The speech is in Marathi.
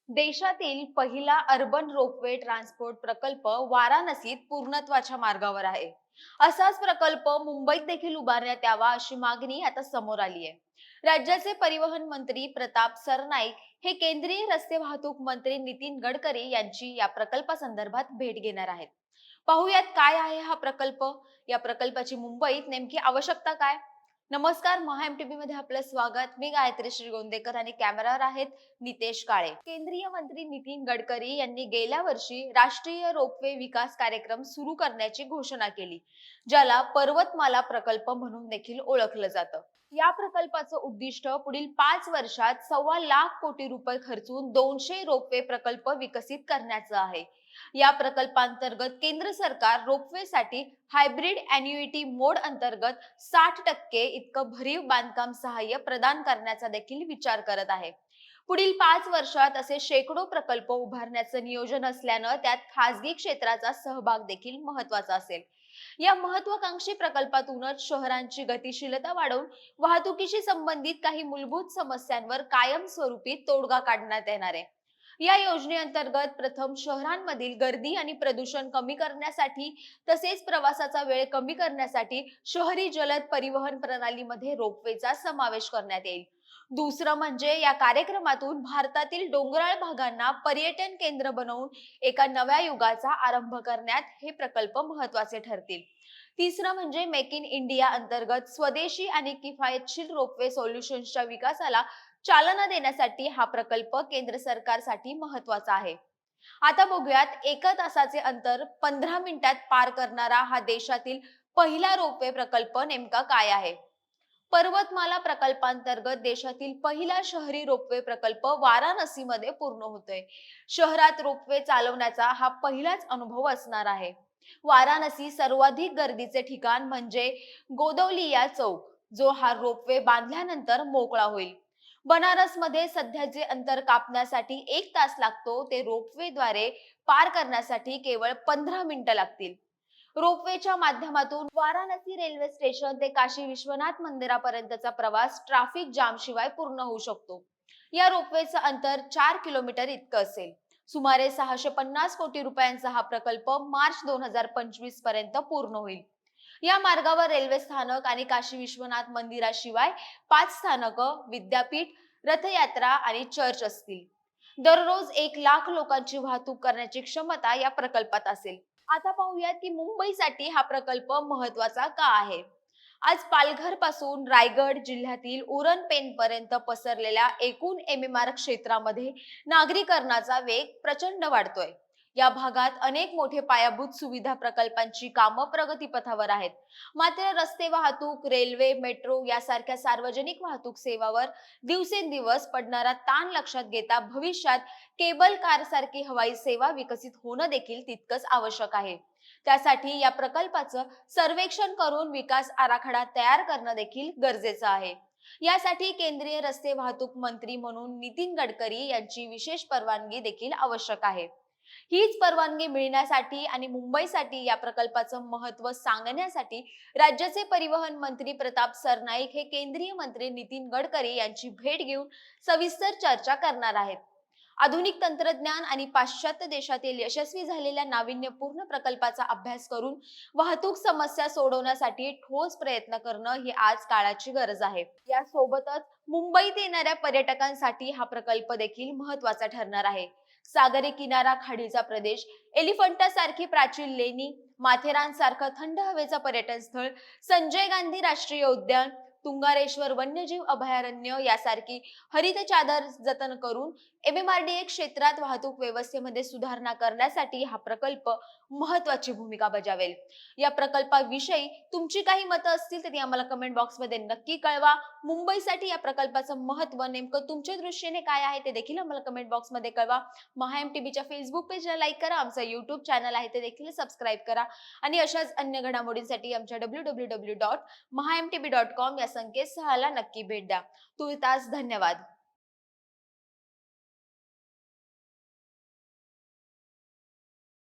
देशातील पहिला अर्बन रोपवे ट्रान्सपोर्ट प्रकल्प वाराणसीत पूर्णत्वाच्या मार्गावर आहे. असाच प्रकल्प मुंबईत देखील उभारण्यात यावा अशी मागणी आता समोर आली आहे. राज्याचे परिवहन मंत्री प्रताप सरनाईक हे केंद्रीय रस्ते वाहतूक मंत्री नितीन गडकरी यांची या प्रकल्पासंदर्भात भेट घेणार आहेत. पाहुयात काय आहे हा प्रकल्प, या प्रकल्पाची मुंबईत नेमकी आवश्यकता काय. नमस्कार, महा एमटीबी मध्ये आपलं स्वागत. मी गायत्री श्रीगोंदेकर आणि कॅमेरावर आहेत नितेश काळे. केंद्रीय मंत्री नितीन गडकरी यांनी गेल्या वर्षी राष्ट्रीय रोपवे विकास कार्यक्रम सुरू करण्याची घोषणा केली, ज्याला पर्वतमाला प्रकल्प म्हणून देखील ओळखलं जातं. या प्रकल्पाचं उद्दिष्ट पुढील 5 वर्षात 1.25 कोटी रुपये खर्चून 200 रोपवे प्रकल्प विकसित करण्याचं आहे. या प्रकल्पांतर्गत केंद्र सरकार रोपवेसाठी हायब्रिड अॅन्युइटी मोड अंतर्गत 60% इतकं भरीव बांधकाम सहाय्य प्रदान करण्याचा देखील विचार करत आहे. पुढील 5 वर्षात असे शेकडो प्रकल्प उभारण्याचं नियोजन असल्यानं त्यात खासगी क्षेत्राचा सहभाग देखील महत्त्वाचा असेल. या महत्वाकांक्षी प्रकल्पातूनच शहरांची गतिशीलता वाढवून वाहतुकीशी संबंधित काही मूलभूत समस्यांवर कायमस्वरूपी तोडगा काढण्यात येणार आहे. या योजनेअंतर्गत प्रथम शहरांमधील गर्दी आणि प्रदूषण कमी करण्यासाठी तसेच प्रवासाचा वेळ कमी करण्यासाठी शहरी जलद परिवहन प्रणालीमध्ये रोपवेचा समावेश करण्यात येईल. दुसरं म्हणजे या कार्यक्रमातून भारतातील डोंगराळ भागांना पर्यटन केंद्र बनवून एका नव्या युगाचा आरंभ करण्यात हे प्रकल्प महत्त्वाचे ठरतील. तिसरं म्हणजे मेक इन इंडिया अंतर्गत स्वदेशी आणि किफायतशीर रोपवे सोल्युशन्सच्या विकासाला चालना देण्यासाठी हा प्रकल्प केंद्र सरकारसाठी महत्त्वाचा आहे. आता बघूयात, 1 तासाचे अंतर 15 मिनिटात पार करणारा हा देशातील पहिला रोपवे प्रकल्प नेमका काय आहे. पर्वतमाला प्रकल्पांतर्गत देशातील पहिला शहरी रोपवे प्रकल्प वाराणसीमध्ये पूर्ण होतोय. शहरात रोपवे चालवण्याचा हा पहिलाच अनुभव असणार आहे. वाराणसी सर्वाधिक गर्दीचे ठिकाण म्हणजे गोदवलिया चौक, जो हा रोपवे बांधल्यानंतर मोकळा होईल. बनारसमध्ये सध्या जे अंतर कापण्यासाठी 1 तास लागतो, ते रोपवेद्वारे पार करण्यासाठी केवळ 15 मिनिटं लागतील. रोपवेच्या माध्यमातून वाराणसी रेल्वे स्टेशन ते काशी विश्वनाथ मंदिरापर्यंतचा प्रवास ट्रॅफिक जाम शिवाय पूर्ण होऊ शकतो. या रोपवेचं अंतर 4 किलोमीटर इतकं असेल. सुमारे 650 कोटी रुपयांचा हा प्रकल्प मार्च 2025 पर्यंत पूर्ण होईल. या मार्गावर रेल्वे स्थानक आणि काशी विश्वनाथ मंदिराशिवाय 5 स्थानकं, विद्यापीठ, रथयात्रा आणि चर्च असतील. दररोज 1 लाख लोकांची वाहतूक करण्याची क्षमता या प्रकल्पात असेल. आता पाहूयात की मुंबईसाठी हा प्रकल्प महत्त्वाचा का आहे. आज पालघर पासून रायगड जिल्ह्यातील उरण पेण पर्यंत पसरलेल्या एकूण एमएमआर क्षेत्रामध्ये नागरीकरणाचा वेग प्रचंड वाढतोय. या भागात अनेक मोठे पायाभूत सुविधा प्रकल्पांची कामं प्रगतीपथावर आहेत. मात्र रस्ते वाहतूक, रेल्वे, मेट्रो यासारख्या सार्वजनिक वाहतूक सेवावर दिवसेंदिवस पडणारा ताण लक्षात घेता भविष्यात केबल कार सारखी हवाई सेवा विकसित होणं देखील तितकंच आवश्यक आहे. त्यासाठी या प्रकल्पाचं सर्वेक्षण करून विकास आराखडा तयार करणं देखील गरजेचं आहे. यासाठी केंद्रीय रस्ते वाहतूक मंत्री म्हणून नितीन गडकरी यांची विशेष परवानगी देखील आवश्यक आहे. हीच परवानगी मिळण्यासाठी आणि मुंबईसाठी या प्रकल्पाचं महत्त्व सांगण्यासाठी राज्याचे परिवहन मंत्री प्रताप सरनाईक हे केंद्रीय मंत्री नितीन गडकरी यांची भेट घेऊन सविस्तर चर्चा करणार आहेत. आधुनिक तंत्रज्ञान आणि पाश्चात्य देशातील यशस्वी झालेल्या नाविन्यपूर्ण प्रकल्पाचा अभ्यास करून वाहतूक समस्या सोडवण्यासाठी ठोस प्रयत्न करणं ही आज काळाची गरज आहे. यासोबतच मुंबईत येणाऱ्या पर्यटकांसाठी हा प्रकल्प देखील महत्त्वाचा ठरणार आहे. सागरी किनारा, खाडीचा प्रदेश, एलिफंटा सारखी प्राचीन लेणी, माथेरान सारखं थंड हवेचं पर्यटन स्थळ, संजय गांधी राष्ट्रीय उद्यान, तुंगारेश्वर वन्यजीव अभयारण्य यासारखी हरित चादर जतन करून एमएमआरडीए क्षेत्रात वाहतूक व्यवस्थेमध्ये सुधारणा करण्यासाठी हा प्रकल्प महत्त्वाची भूमिका बजावेल. या प्रकल्पाविषयी तुमची काही मतं असतील तर ती आम्हाला कमेंट बॉक्समध्ये नक्की कळवा. मुंबईसाठी या प्रकल्पाचं महत्त्व नेमकं तुमच्या दृष्टीने काय आहे ते देखील आम्हाला कमेंट बॉक्समध्ये कळवा. महा एमटीबीच्या फेसबुक पेजला लाईक करा, आमचं युट्यूब चॅनल आहे ते देखील सबस्क्राईब करा आणि अशाच अन्य घडामोडींसाठी आमच्या www.mahamtb.com या संकेतस्थळाला नक्की भेट द्या. तूर्तास धन्यवाद.